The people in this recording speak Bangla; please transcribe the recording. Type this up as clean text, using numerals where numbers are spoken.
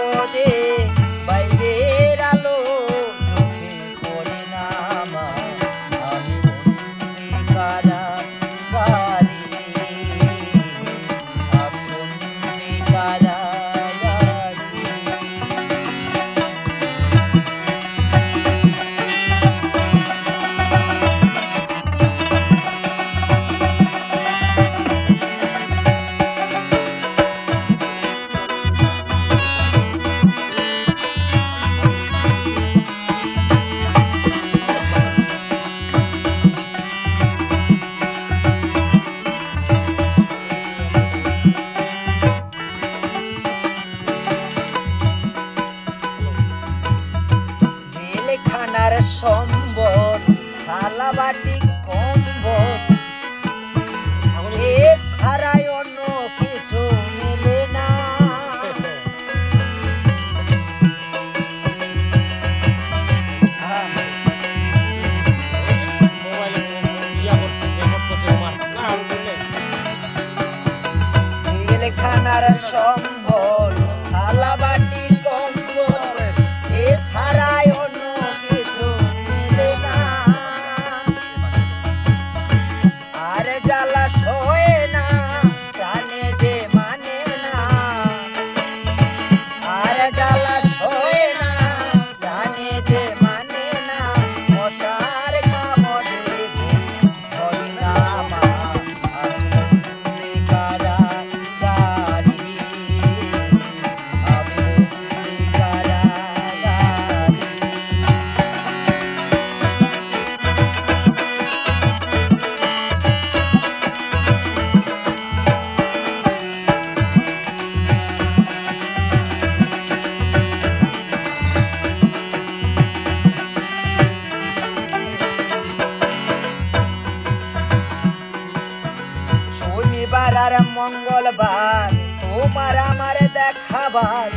রোদে বাইরের আলো চোখে পড়ে না আমার, আমি বন্দি কারাগারে, আমি বন্দি কারাগারে। জেলখানার সম্বল থালা বাটি কম্বল ছাড়াই অন্য কিছু মেলে না। জেলখানার সম্বল থালা বাটি কম্বল ছাড়াই অন্য কিছু মেলে না। আর জ্বালা সয়ে না প্রাণে যে মানে না, আর জ্বালা সয়ে না প্রাণে যে মানে না। মশার কামড়ে ধরি না আমার, আমি বন্দি কারাগারে, আমি বন্দি কারাগারে। শনিবার আর মঙ্গলবার তোমার আমার দেখাবার,